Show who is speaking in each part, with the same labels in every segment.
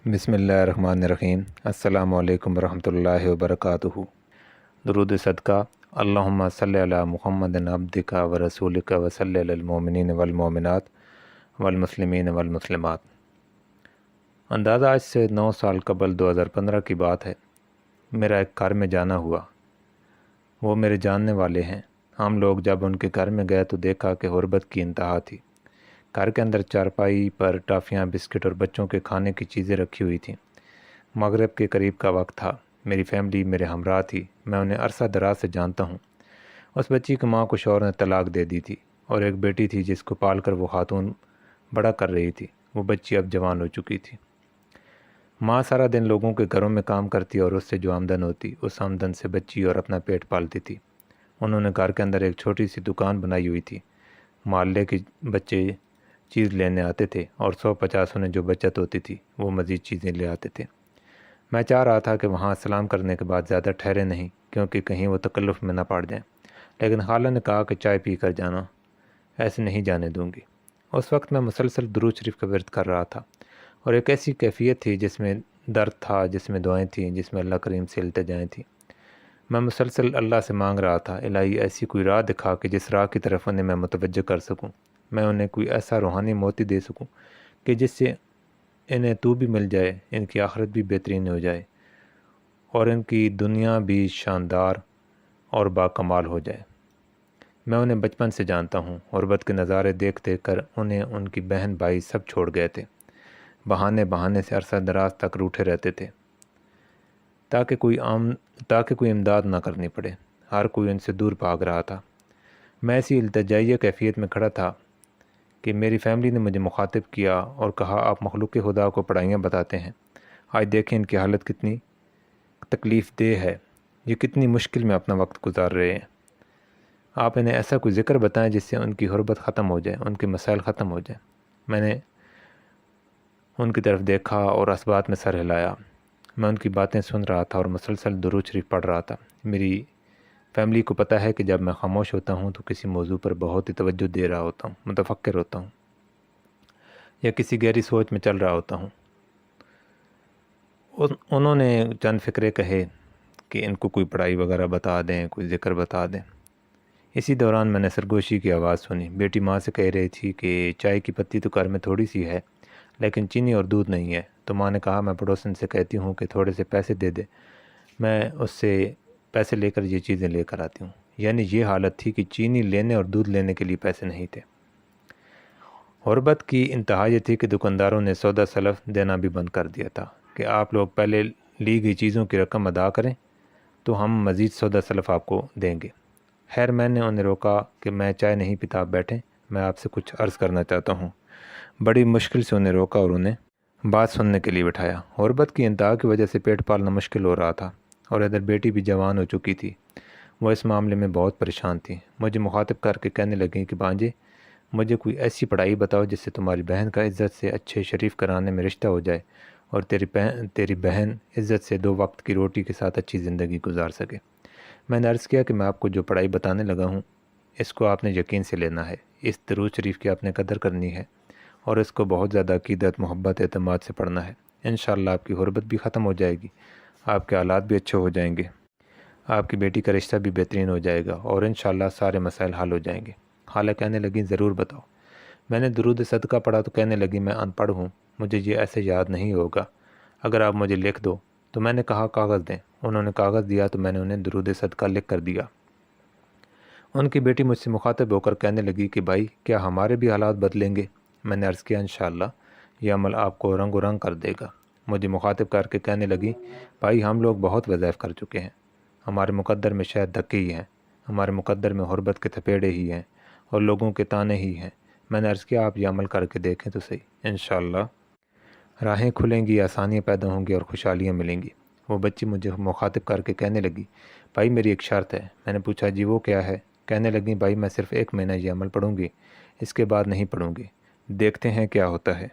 Speaker 1: بسم اللہ الرحمن الرحیم۔ السلام علیکم ورحمۃ اللہ وبرکاتہ۔ درود صدقہ اللہم صلی علی محمد عبدک و رسولک و صلی علی المؤمنین والمؤمنات والمسلمین والمسلمات۔ اندازہ آج سے 9 سال قبل 2015 کی بات ہے۔ میرا ایک گھر میں جانا ہوا۔ وہ میرے جاننے والے ہیں۔ ہم لوگ جب ان کے گھر میں گئے تو دیکھا کہ غربت کی انتہا تھی۔ گھر کے اندر چارپائی پر ٹافیاں، بسکٹ اور بچوں کے کھانے کی چیزیں رکھی ہوئی تھیں۔ مغرب کے قریب کا وقت تھا۔ میری فیملی میرے ہمراہ تھی۔ میں انہیں عرصہ دراز سے جانتا ہوں۔ اس بچی کی ماں کو شوہر نے طلاق دے دی تھی اور ایک بیٹی تھی جس کو پال کر وہ خاتون بڑا کر رہی تھی۔ وہ بچی اب جوان ہو چکی تھی۔ ماں سارا دن لوگوں کے گھروں میں کام کرتی اور اس سے جو آمدن ہوتی اس آمدن سے بچی اور اپنا پیٹ پالتی تھی۔ انہوں نے گھر کے اندر ایک چھوٹی سی دکان بنائی ہوئی تھی۔ محلے کے بچے چیز لینے آتے تھے اور 150 انہیں جو بچت ہوتی تھی وہ مزید چیزیں لے آتے تھے۔ میں چاہ رہا تھا کہ وہاں سلام کرنے کے بعد زیادہ ٹھہرے نہیں، کیونکہ کہیں وہ تکلف میں نہ پڑ جائیں، لیکن خالہ نے کہا کہ چائے پی کر جانا، ایسے نہیں جانے دوں گی۔ اس وقت میں مسلسل درود شریف کا ورد کر رہا تھا اور ایک ایسی کیفیت تھی جس میں درد تھا، جس میں دعائیں تھیں، جس میں اللہ کریم سے التجائیں تھیں۔ میں مسلسل اللہ سے مانگ رہا تھا، الہی ایسی کوئی راہ دکھا کہ جس راہ کی طرف انہیں میں متوجہ کر سکوں، میں انہیں کوئی ایسا روحانی موتی دے سکوں کہ جس سے انہیں تو بھی مل جائے، ان کی آخرت بھی بہترین ہو جائے اور ان کی دنیا بھی شاندار اور باکمال ہو جائے۔ میں انہیں بچپن سے جانتا ہوں۔ غربت کے نظارے دیکھ دیکھ کر انہیں ان کی بہن بھائی سب چھوڑ گئے تھے۔ بہانے سے عرصہ دراز تک روٹھے رہتے تھے تاکہ کوئی امداد نہ کرنی پڑے۔ ہر کوئی ان سے دور بھاگ رہا تھا۔ میں ایسی التجائیہ کیفیت میں کھڑا تھا کہ میری فیملی نے مجھے مخاطب کیا اور کہا، آپ مخلوق خدا کو پڑھائیاں بتاتے ہیں، آج دیکھیں ان کی حالت کتنی تکلیف دہ ہے، یہ کتنی مشکل میں اپنا وقت گزار رہے ہیں۔ آپ انہیں ایسا کوئی ذکر بتائیں جس سے ان کی غربت ختم ہو جائے، ان کے مسائل ختم ہو جائیں۔ میں نے ان کی طرف دیکھا اور اسبات میں سر ہلایا۔ میں ان کی باتیں سن رہا تھا اور مسلسل درود شریف پڑھ رہا تھا۔ میری فیملی کو پتہ ہے کہ جب میں خاموش ہوتا ہوں تو کسی موضوع پر بہت ہی توجہ دے رہا ہوتا ہوں، متفکر ہوتا ہوں یا کسی گہری سوچ میں چل رہا ہوتا ہوں۔ انہوں نے چند فکرے کہے کہ ان کو کوئی پڑھائی وغیرہ بتا دیں، کوئی ذکر بتا دیں۔ اسی دوران میں نے سرگوشی کی آواز سنی۔ بیٹی ماں سے کہہ رہی تھی کہ چائے کی پتی تو گھر میں تھوڑی سی ہے، لیکن چینی اور دودھ نہیں ہے۔ تو ماں نے کہا، میں پڑوسن سے کہتی ہوں کہ تھوڑے سے پیسے دے دے، میں اس سے پیسے لے کر یہ چیزیں لے کر آتی ہوں۔ یعنی یہ حالت تھی کہ چینی لینے اور دودھ لینے کے لیے پیسے نہیں تھے۔ غربت کی انتہا یہ تھی کہ دکانداروں نے سودا سلف دینا بھی بند کر دیا تھا کہ آپ لوگ پہلے لی گئی چیزوں کی رقم ادا کریں تو ہم مزید سودا سلف آپ کو دیں گے۔ خیر، میں نے انہیں روکا کہ میں چائے نہیں پیتا، آپ بیٹھیں، میں آپ سے کچھ عرض کرنا چاہتا ہوں۔ بڑی مشکل سے انہیں روکا اور انہیں بات سننے کے لیے بٹھایا۔ غربت کی انتہا کی وجہ سے پیٹ پالنا مشکل ہو رہا تھا اور ادھر بیٹی بھی جوان ہو چکی تھی۔ وہ اس معاملے میں بہت پریشان تھی۔ مجھے مخاطب کر کے کہنے لگیں کہ بانجے، مجھے کوئی ایسی پڑھائی بتاؤ جس سے تمہاری بہن کا عزت سے اچھے شریف کرانے میں رشتہ ہو جائے اور تیری بہن عزت سے 2 وقت کی روٹی کے ساتھ اچھی زندگی گزار سکے۔ میں نے عرض کیا کہ میں آپ کو جو پڑھائی بتانے لگا ہوں اس کو آپ نے یقین سے لینا ہے، اس درود شریف کی آپ نے قدر کرنی ہے اور اس کو بہت زیادہ عقیدت، محبت، اعتماد سے پڑھنا ہے۔ انشاءاللہ آپ کی غربت بھی ختم ہو جائے گی، آپ کے حالات بھی اچھے ہو جائیں گے، آپ کی بیٹی کا رشتہ بھی بہترین ہو جائے گا اور انشاءاللہ سارے مسائل حل ہو جائیں گے۔ خالہ کہنے لگیں، ضرور بتاؤ۔ میں نے درود صدقہ پڑھا تو کہنے لگی، میں ان پڑھ ہوں، مجھے یہ ایسے یاد نہیں ہوگا، اگر آپ مجھے لکھ دو۔ تو میں نے کہا، کاغذ دیں۔ انہوں نے کاغذ دیا تو میں نے انہیں درود صدقہ لکھ کر دیا۔ ان کی بیٹی مجھ سے مخاطب ہو کر کہنے لگی کہ بھائی، کیا ہمارے بھی حالات بدلیں گے؟ میں نے عرض کیا، انشاءاللہ یہ عمل آپ کو رنگ و رنگ کر دے گا۔ مجھے مخاطب کر کے کہنے لگی، بھائی ہم لوگ بہت وظائف کر چکے ہیں، ہمارے مقدر میں شاید دھکے ہی ہیں، ہمارے مقدر میں غربت کے تھپیڑے ہی ہیں اور لوگوں کے تانے ہی ہیں۔ میں نے عرض کیا، آپ یہ عمل کر کے دیکھیں تو صحیح، انشاءاللہ راہیں کھلیں گی، آسانیاں پیدا ہوں گی اور خوشحالیاں ملیں گی۔ وہ بچی مجھے مخاطب کر کے کہنے لگی، بھائی میری ایک شرط ہے۔ میں نے پوچھا، جی وہ کیا ہے؟ کہنے لگی، بھائی میں صرف 1 مہینہ یہ عمل پڑھوں گی، اس کے بعد نہیں پڑھوں گی، دیکھتے ہیں کیا ہوتا ہے۔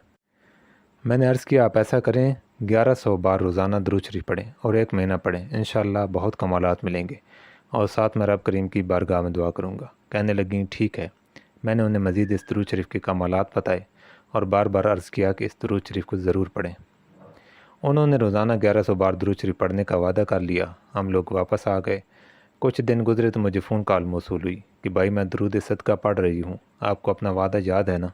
Speaker 1: میں نے عرض کیا، آپ ایسا کریں، 1100 بار روزانہ درود شریف پڑھیں اور 1 مہینہ پڑھیں، انشاءاللہ بہت کمالات ملیں گے اور ساتھ میں رب کریم کی بارگاہ میں دعا کروں گا۔ کہنے لگیں، ٹھیک ہے۔ میں نے انہیں مزید اس درود شریف کے کمالات بتائے اور بار بار عرض کیا کہ اس درود شریف کو ضرور پڑھیں۔ انہوں نے روزانہ 1100 بار درود شریف پڑھنے کا وعدہ کر لیا۔ ہم لوگ واپس آ گئے۔ کچھ دن گزرے تو مجھے فون کال موصول ہوئی کہ بھائی میں درود صدقہ پڑھ رہی ہوں، آپ کو اپنا وعدہ یاد ہے نا؟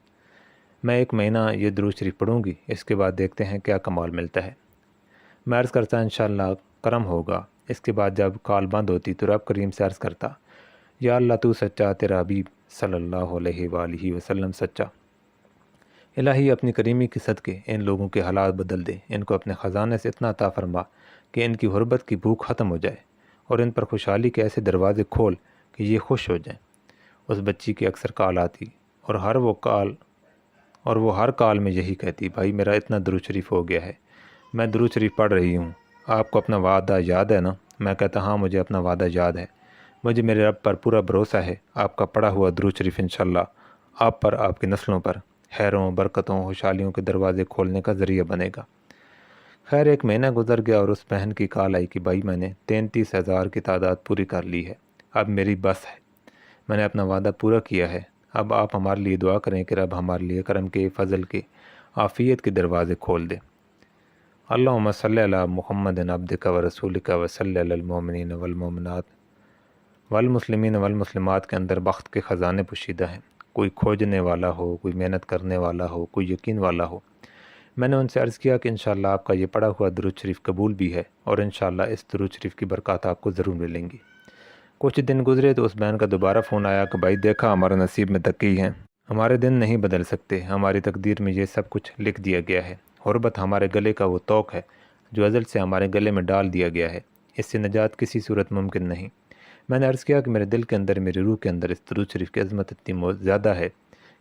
Speaker 1: میں 1 مہینہ یہ درود شریف پڑھوں گی، اس کے بعد دیکھتے ہیں کیا کمال ملتا ہے۔ میں عرض کرتا انشاءاللہ کرم ہوگا۔ اس کے بعد جب کال بند ہوتی تو رب کریم سے عرض کرتا یا اللہ تو سچا، تیرا حبیب صلی اللہ علیہ وآلہ وسلم سچا۔ الہی اپنی کریمی کے صدقے ان لوگوں کے حالات بدل دے، ان کو اپنے خزانے سے اتنا عطا فرما کہ ان کی غربت کی بھوک ختم ہو جائے، اور ان پر خوشحالی کے ایسے دروازے کھول کہ یہ خوش ہو جائیں۔ اس بچی کی اکثر کال آتی اور وہ ہر کال میں یہی کہتی بھائی میرا اتنا درود شریف ہو گیا ہے، میں درود شریف پڑھ رہی ہوں، آپ کو اپنا وعدہ یاد ہے نا؟ میں کہتا ہاں مجھے اپنا وعدہ یاد ہے، مجھے میرے رب پر پورا بھروسہ ہے، آپ کا پڑھا ہوا درود شریف انشاءاللہ آپ پر، آپ کی نسلوں پر خیروں، برکتوں، خوشحالیوں کے دروازے کھولنے کا ذریعہ بنے گا۔ خیر 1 مہینہ گزر گیا اور اس بہن کی کال آئی کہ بھائی میں نے 33,000 کی تعداد پوری کر لی ہے، اب میری بس ہے، میں نے اپنا وعدہ پورا کیا ہے، اب آپ ہمارے لیے دعا کریں کہ رب ہمارے لیے کرم کے، فضل کے، عافیت کے دروازے کھول دے۔ اللہم صلی علی محمد عبدک و رسولک و صلی علی المؤمنین والمؤمنات والمسلمین والمسلمات کے اندر بخت کے خزانے پوشیدہ ہیں، کوئی کھوجنے والا ہو، کوئی محنت کرنے والا ہو، کوئی یقین والا ہو۔ میں نے ان سے عرض کیا کہ انشاءاللہ آپ کا یہ پڑھا ہوا درود شریف قبول بھی ہے، اور انشاءاللہ اس درود شریف کی برکات آپ کو ضرور ملیں گی۔ کچھ دن گزرے تو اس بہن کا دوبارہ فون آیا کہ بھائی دیکھا ہمارے نصیب میں تقی ہیں، ہمارے دن نہیں بدل سکتے، ہماری تقدیر میں یہ سب کچھ لکھ دیا گیا ہے، غربت ہمارے گلے کا وہ توق ہے جو ازل سے ہمارے گلے میں ڈال دیا گیا ہے، اس سے نجات کسی صورت ممکن نہیں۔ میں نے عرض کیا کہ میرے دل کے اندر، میری روح کے اندر اس درود شریف کی عظمت اتنی زیادہ ہے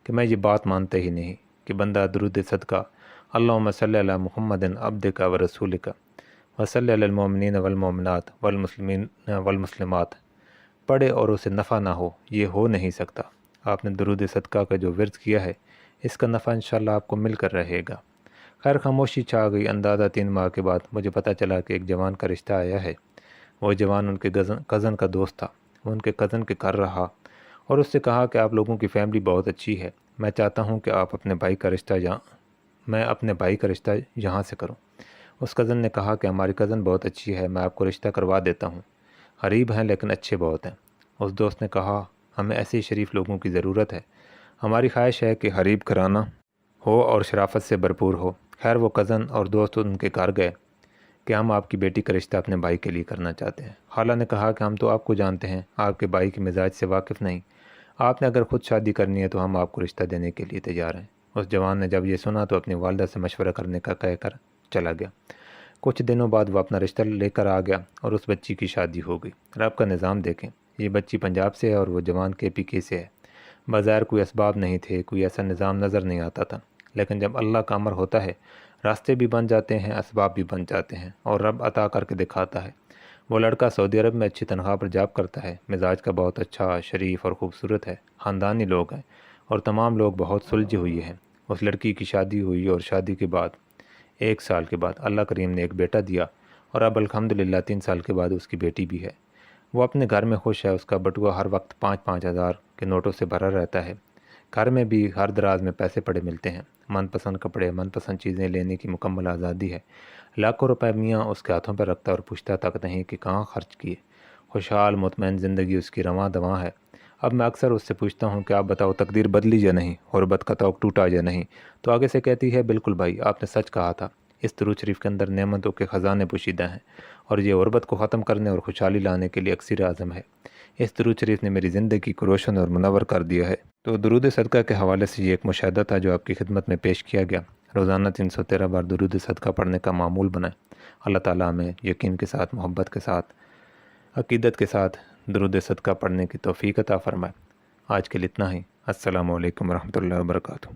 Speaker 1: کہ میں یہ بات مانتا ہی نہیں کہ بندہ درود صدقہ اللہم صلی علی محمد عبدک و رسولک و صلی علی المؤمنین والمؤمنات والمسلمین والمسلمات پڑھے اور اسے نفع نہ ہو، یہ ہو نہیں سکتا۔ آپ نے درود صدقہ کا جو ورد کیا ہے اس کا نفع انشاءاللہ آپ کو مل کر رہے گا۔ خیر خاموشی چھا گئی۔ اندازہ 3 ماہ کے بعد مجھے پتہ چلا کہ ایک جوان کا رشتہ آیا ہے۔ وہ جوان ان کے کزن کا دوست تھا۔ وہ ان کے کزن کے گھر رہا اور اس سے کہا کہ آپ لوگوں کی فیملی بہت اچھی ہے، میں چاہتا ہوں کہ آپ اپنے بھائی کا رشتہ یہاں سے کروں۔ اس کزن نے کہا کہ ہماری کزن بہت اچھی ہے، میں آپ کو رشتہ کروا دیتا ہوں، غریب ہیں لیکن اچھے بہت ہیں۔ اس دوست نے کہا ہمیں ایسے شریف لوگوں کی ضرورت ہے، ہماری خواہش ہے کہ غریب گھرانہ ہو اور شرافت سے بھرپور ہو۔ خیر وہ کزن اور دوست ان کے گھر گئے کہ ہم آپ کی بیٹی کا رشتہ اپنے بھائی کے لیے کرنا چاہتے ہیں۔ خالہ نے کہا کہ ہم تو آپ کو جانتے ہیں، آپ کے بھائی کے مزاج سے واقف نہیں، آپ نے اگر خود شادی کرنی ہے تو ہم آپ کو رشتہ دینے کے لیے تیار ہیں۔ اس جوان نے جب یہ سنا تو اپنی والدہ سے مشورہ کرنے کا کہہ کر چلا گیا۔ کچھ دنوں بعد وہ اپنا رشتہ لے کر آ گیا اور اس بچی کی شادی ہو گئی۔ رب کا نظام دیکھیں، یہ بچی پنجاب سے ہے اور وہ جوان KPK سے ہے۔ بظاہر کوئی اسباب نہیں تھے، کوئی ایسا نظام نظر نہیں آتا تھا، لیکن جب اللہ کا امر ہوتا ہے راستے بھی بن جاتے ہیں، اسباب بھی بن جاتے ہیں، اور رب عطا کر کے دکھاتا ہے۔ وہ لڑکا سعودی عرب میں اچھی تنخواہ پر جاب کرتا ہے، مزاج کا بہت اچھا، شریف اور خوبصورت ہے، خاندانی لوگ ہیں اور تمام لوگ بہت سلجھے ہوئے ہیں۔ اس لڑکی کی شادی ہوئی اور شادی کے بعد 1 سال کے بعد اللہ کریم نے ایک بیٹا دیا، اور اب الحمدللہ 3 سال کے بعد اس کی بیٹی بھی ہے۔ وہ اپنے گھر میں خوش ہے، اس کا بٹوا ہر وقت 5-5 ہزار کے نوٹوں سے بھرا رہتا ہے۔ گھر میں بھی ہر دراز میں پیسے پڑے ملتے ہیں، من پسند کپڑے، من پسند چیزیں لینے کی مکمل آزادی ہے۔ لاکھوں روپے میاں اس کے ہاتھوں پہ رکھتا اور پوچھتا تک نہیں کہ کہاں خرچ کیے۔ خوشحال مطمئن زندگی اس کی رواں دواں ہے۔ اب میں اکثر اس سے پوچھتا ہوں کہ آپ بتاؤ تقدیر بدلی یا نہیں، غربت کا توق ٹوٹا یا نہیں، تو آگے سے کہتی ہے بالکل بھائی آپ نے سچ کہا تھا، اس درود شریف کے اندر نعمتوں کے خزانے پوشیدہ ہیں، اور یہ غربت کو ختم کرنے اور خوشحالی لانے کے لیے اکسیر اعظم ہے۔ اس درود شریف نے میری زندگی کو روشن اور منور کر دیا ہے۔ تو درود صدقہ کے حوالے سے یہ ایک مشاہدہ تھا جو آپ کی خدمت میں پیش کیا گیا۔ روزانہ 313 بار درود صدقہ پڑھنے کا معمول بنائیں۔ اللہ تعالیٰ ہمیں یقین کے ساتھ، محبت کے ساتھ، عقیدت کے ساتھ درود صدقہ پڑھنے کی توفیق عطا فرمائے۔ آج کے لیے اتنا ہی۔ السلام علیکم ورحمۃ اللہ وبرکاتہ۔